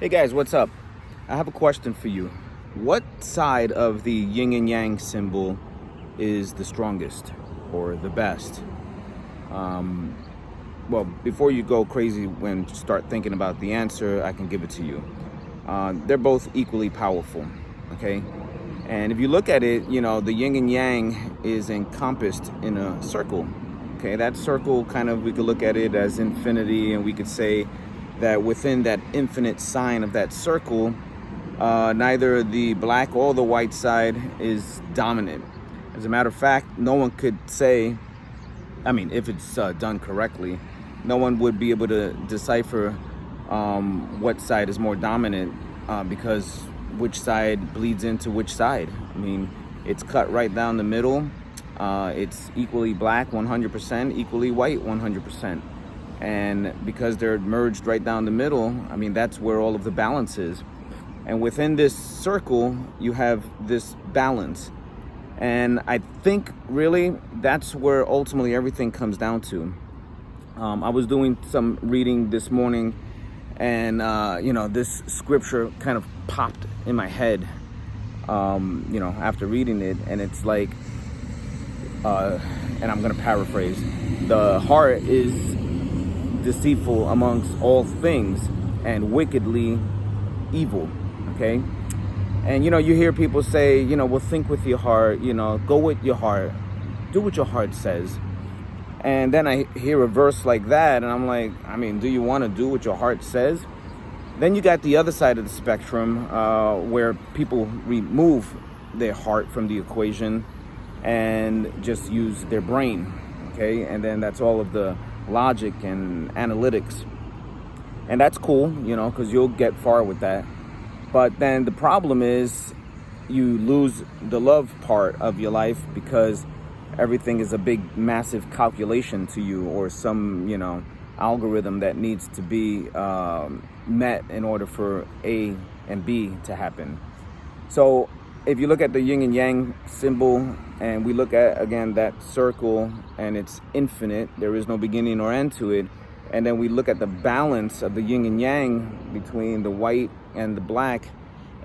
Hey guys, what's up? I have a question for you. What side of the yin and yang symbol is the strongest or the best? Well, before you go crazy when you start thinking about the answer, I can give it to you. They're both equally powerful, okay? And if you look at it, the yin and yang is encompassed in a circle, okay? That circle we could look at it as infinity, and we could say that within that infinite sign of that circle, neither the black or the white side is dominant. As a matter of fact, no one could say, if it's done correctly, no one would be able to decipher what side is more dominant because which side bleeds into which side. It's cut right down the middle. It's equally black 100%, equally white 100%. And because they're merged right down the middle, that's where all of the balance is. And within this circle, you have this balance. And I think really that's where ultimately everything comes down to. I was doing some reading this morning, and this scripture kind of popped in my head, after reading it. And it's like, and I'm going to paraphrase, the heart is deceitful amongst all things and wickedly evil, okay? And you hear people say, well, think with your heart, go with your heart, do what your heart says. And then I hear a verse like that, and I'm like, do you want to do what your heart says? Then you got the other side of the spectrum, where people remove their heart from the equation and just use their brain, okay? And then that's all of the logic and analytics, and that's cool, because you'll get far with that. But then the problem is you lose the love part of your life because everything is a big massive calculation to you, or some algorithm that needs to be met in order for A and B to happen. So if you look at the yin and yang symbol, and we look at, again, that circle, and it's infinite, there is no beginning or end to it, and then we look at the balance of the yin and yang between the white and the black,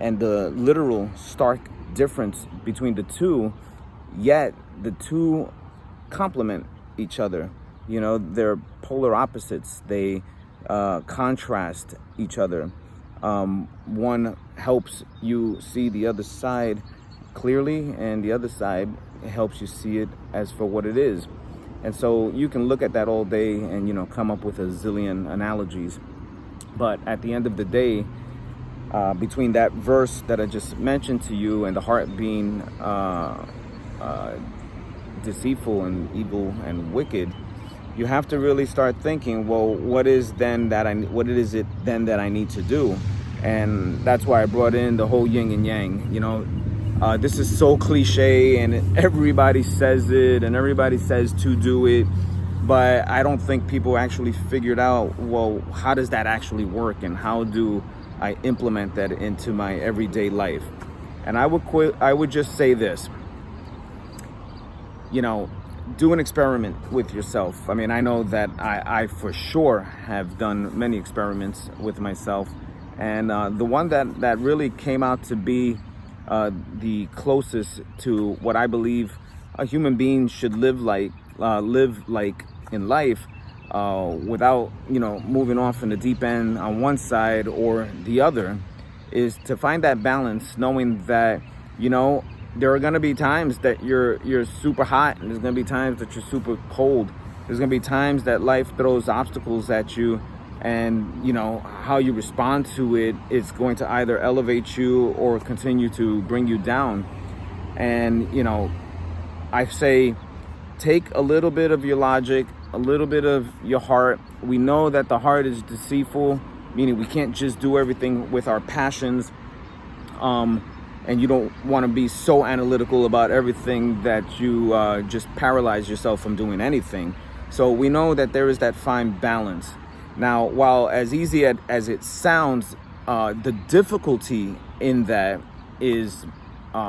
and the literal stark difference between the two, yet the two complement each other. They're polar opposites. They contrast each other. One helps you see the other side clearly, and the other side helps you see it as for what it is. And so you can look at that all day and come up with a zillion analogies, but at the end of the day, between that verse that I just mentioned to you and the heart being deceitful and evil and wicked, you have to really start thinking, well, what is it then that I need to do? And that's why I brought in the whole yin and yang. This is so cliche, and everybody says it, and everybody says to do it, but I don't think people actually figured out, well, how does that actually work, and how do I implement that into my everyday life? And I would just say this, do an experiment with yourself. I know that I for sure have done many experiments with myself, and the one that really came out to be the closest to what I believe a human being should live like in life, without moving off in the deep end on one side or the other, is to find that balance, knowing that there are going to be times that you're super hot, and there's going to be times that you're super cold. There's going to be times that life throws obstacles at you, and how you respond to it is going to either elevate you or continue to bring you down. And I say, take a little bit of your logic, a little bit of your heart. We know that the heart is deceitful, meaning we can't just do everything with our passions, and you don't want to be so analytical about everything that you just paralyze yourself from doing anything. So we know that there is that fine balance. Now, while as easy as it sounds, the difficulty in that is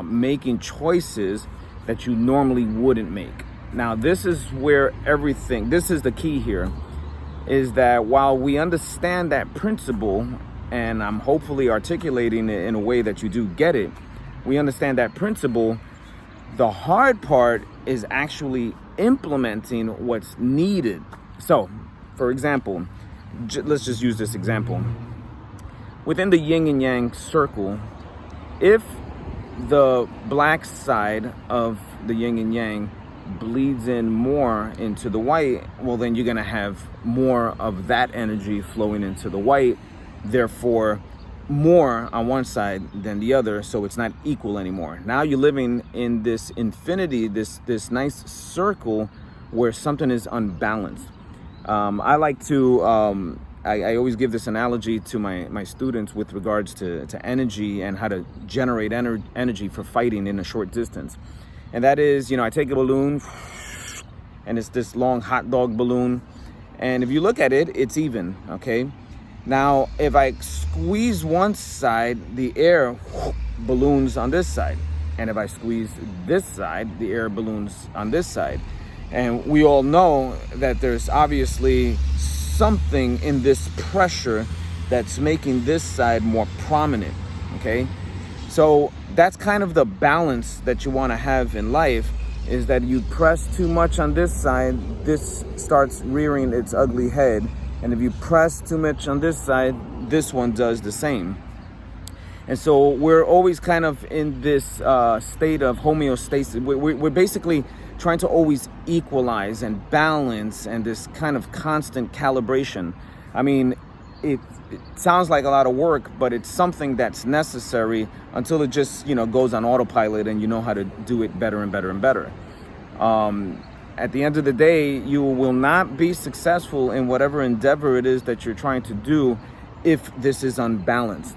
making choices that you normally wouldn't make. Now, this is where this is the key here, is that while we understand that principle, and I'm hopefully articulating it in a way that you do get it, we understand that principle. The hard part is actually implementing what's needed. So, for example, let's just use this example. Within the yin and yang circle, if the black side of the yin and yang bleeds in more into the white, well, then you're going to have more of that energy flowing into the white, therefore more on one side than the other, so it's not equal anymore. Now you're living in this infinity, this nice circle where something is unbalanced. I like to I always give this analogy to my students with regards to energy and how to generate energy for fighting in a short distance. And that is, I take a balloon, and it's this long hot dog balloon, and if you look at it, it's even, okay? Now, if I squeeze one side, the air balloons on this side. And if I squeeze this side, the air balloons on this side. And we all know that there's obviously something in this pressure that's making this side more prominent, okay? So that's kind of the balance that you want to have in life, is that you press too much on this side, this starts rearing its ugly head. And if you press too much on this side, this one does the same. And so we're always kind of in this state of homeostasis. We're basically trying to always equalize and balance, and this kind of constant calibration. I mean, it sounds like a lot of work, but it's something that's necessary until it just, goes on autopilot and you know how to do it better and better and better. At the end of the day, you will not be successful in whatever endeavor it is that you're trying to do if this is unbalanced.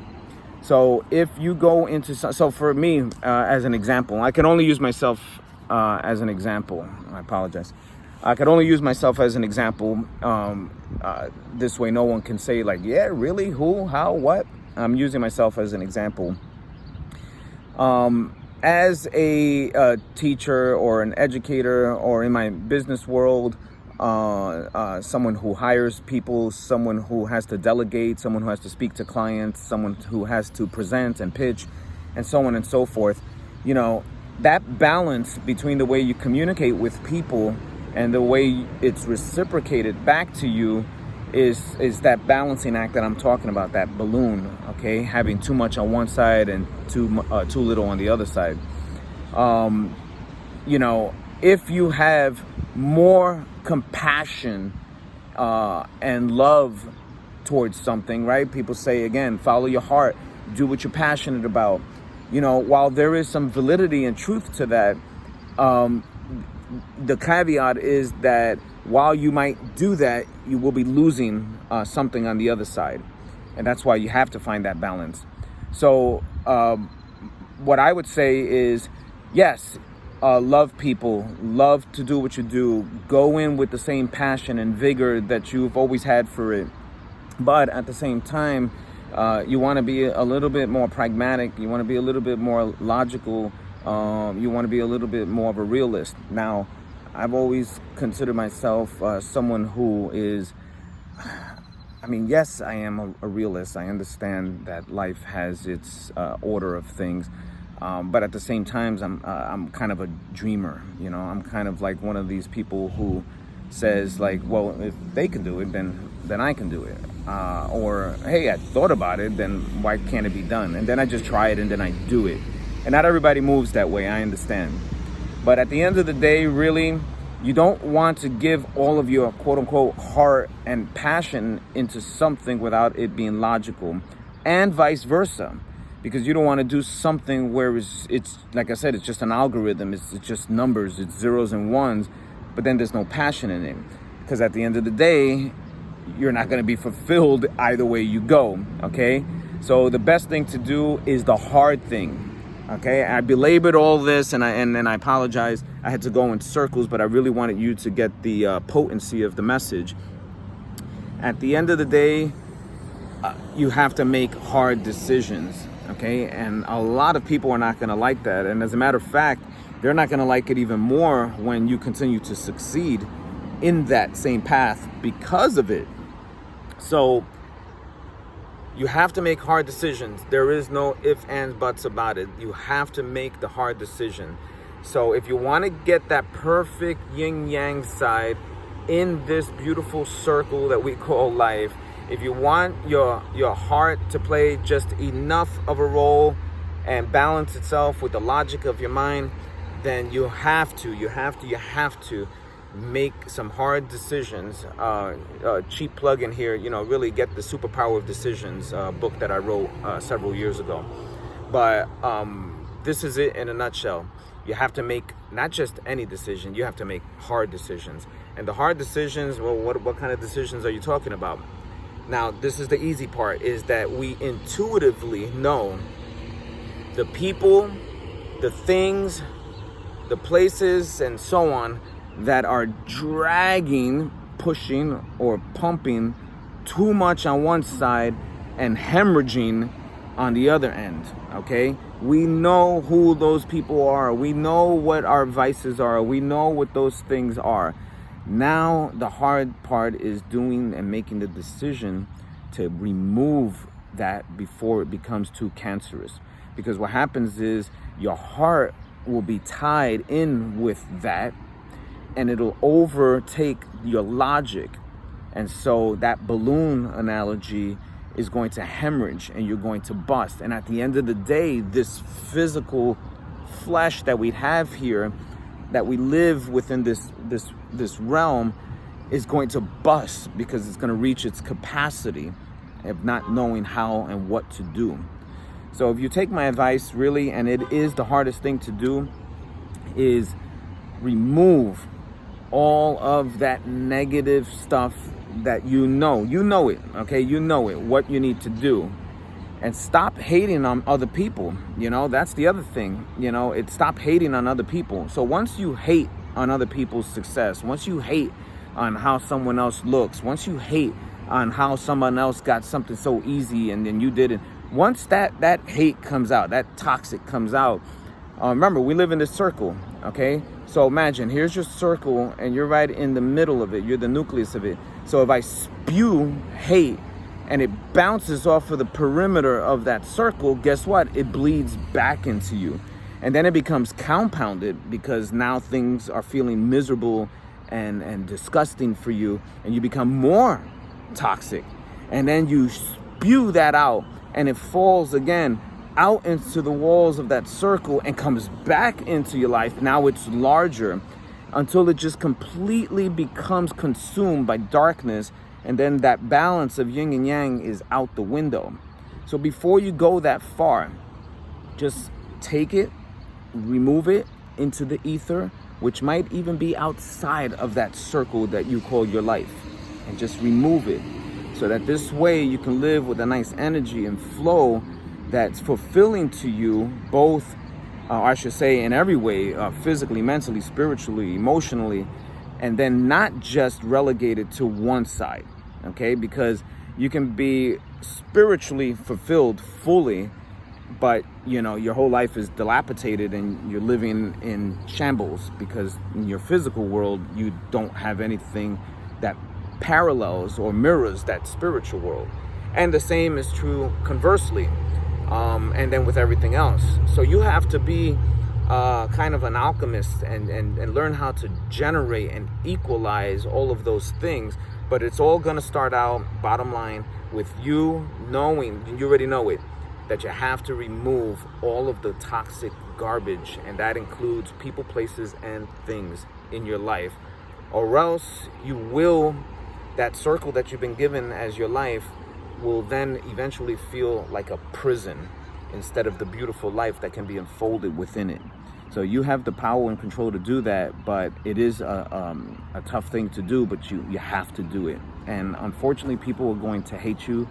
So if you go into, so for me, as an example, I can only use myself as an example. I apologize. I could only use myself as an example. This way no one can say like, yeah, really, who, how, what? I'm using myself as an example. As a teacher or an educator, or in my business world, someone who hires people, someone who has to delegate, someone who has to speak to clients, someone who has to present and pitch, and so on and so forth, that balance between the way you communicate with people and the way it's reciprocated back to you is that balancing act that I'm talking about, that balloon, okay? Having too much on one side and too little on the other side. If you have more compassion and love towards something, right? People say, again, follow your heart, do what you're passionate about. While there is some validity and truth to that, the caveat is that while you might do that, you will be losing something on the other side. And that's why you have to find that balance. So what I would say is, yes, love people, love to do what you do, go in with the same passion and vigor that you've always had for it. But at the same time, you want to be a little bit more pragmatic. You want to be a little bit more logical. You want to be a little bit more of a realist. Now, I've always considered myself someone who is, yes, I am a realist. I understand that life has its order of things. But at the same time, I'm kind of a dreamer. I'm kind of like one of these people who says like, well, if they can do it, then I can do it. Or, hey, I thought about it, then why can't it be done? And then I just try it and then I do it. And not everybody moves that way, I understand. But at the end of the day, really, you don't want to give all of your quote unquote heart and passion into something without it being logical, and vice versa. Because you don't want to do something where it's like I said, it's just an algorithm, it's just numbers, it's zeros and ones, but then there's no passion in it. Because at the end of the day, you're not going to be fulfilled either way you go, okay? So the best thing to do is the hard thing, okay? I belabored all this, and I apologize. I had to go in circles, but I really wanted you to get the potency of the message. At the end of the day, you have to make hard decisions, okay? And a lot of people are not going to like that. And as a matter of fact, they're not going to like it even more when you continue to succeed in that same path because of it. So, You have to make hard decisions. There is no ifs, ands, buts about it. You have to make the hard decision. So if you want to get that perfect yin-yang side in this beautiful circle that we call life, if you want your heart to play just enough of a role and balance itself with the logic of your mind, then you have to make some hard decisions. Cheap plug in here, really get the Superpower of Decisions book that I wrote several years ago. But this is it in a nutshell. You have to make not just any decision, you have to make hard decisions. And the hard decisions, well, what kind of decisions are you talking about? Now, this is the easy part, is that we intuitively know the people, the things, the places, and so on that are dragging, pushing, or pumping too much on one side and hemorrhaging on the other end, okay? We know who those people are. We know what our vices are. We know what those things are. Now, the hard part is doing and making the decision to remove that before it becomes too cancerous. Because what happens is your heart will be tied in with that, and it'll overtake your logic. And so that balloon analogy is going to hemorrhage and you're going to bust. And at the end of the day, this physical flesh that we have here, that we live within this realm, is going to bust because it's going to reach its capacity of not knowing how and what to do. So if you take my advice, really, and it is the hardest thing to do, is remove all of that negative stuff that you know it, okay? You know it, what you need to do. And stop hating on other people, that's the other thing, stop hating on other people. So once you hate on other people's success, once you hate on how someone else looks, once you hate on how someone else got something so easy and then you didn't, once that hate comes out, that toxic comes out, remember, we live in this circle, okay? So imagine, here's your circle and you're right in the middle of it. You're the nucleus of it. So if I spew hate and it bounces off of the perimeter of that circle, guess what? It bleeds back into you. And then it becomes compounded because now things are feeling miserable and disgusting for you, and you become more toxic. And then you spew that out and it falls again out into the walls of that circle and comes back into your life. Now it's larger until it just completely becomes consumed by darkness, and then that balance of yin and yang is out the window. So before you go that far, just take it, remove it into the ether, which might even be outside of that circle that you call your life, and just remove it, so that this way you can live with a nice energy and flow that's fulfilling to you, both, I should say, in every way, physically, mentally, spiritually, emotionally, and then not just relegated to one side, okay? Because you can be spiritually fulfilled fully, but your whole life is dilapidated and you're living in shambles because in your physical world you don't have anything that parallels or mirrors that spiritual world. And the same is true conversely, and then with everything else. So you have to be kind of an alchemist and learn how to generate and equalize all of those things. But it's all going to start out, bottom line, with you knowing, you already know it, that you have to remove all of the toxic garbage, and that includes people, places, and things in your life, or else that circle that you've been given as your life will then eventually feel like a prison instead of the beautiful life that can be unfolded within it. So you have the power and control to do that, but it is a tough thing to do, but you have to do it. And unfortunately, people are going to hate you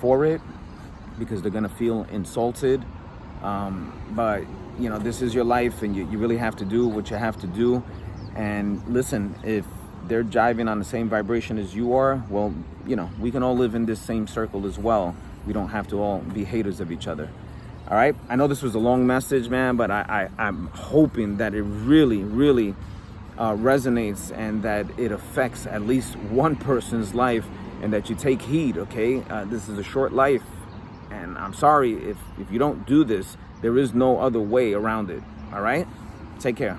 for it, because they're going to feel insulted. But this is your life, and you really have to do what you have to do. And listen, if they're jiving on the same vibration as you are, well, we can all live in this same circle as well. We don't have to all be haters of each other. All right, I know this was a long message, man, but I'm hoping that it really, really resonates, and that it affects at least one person's life and that you take heed, okay? This is a short life, and I'm sorry if you don't do this. There is no other way around it, all right? Take care.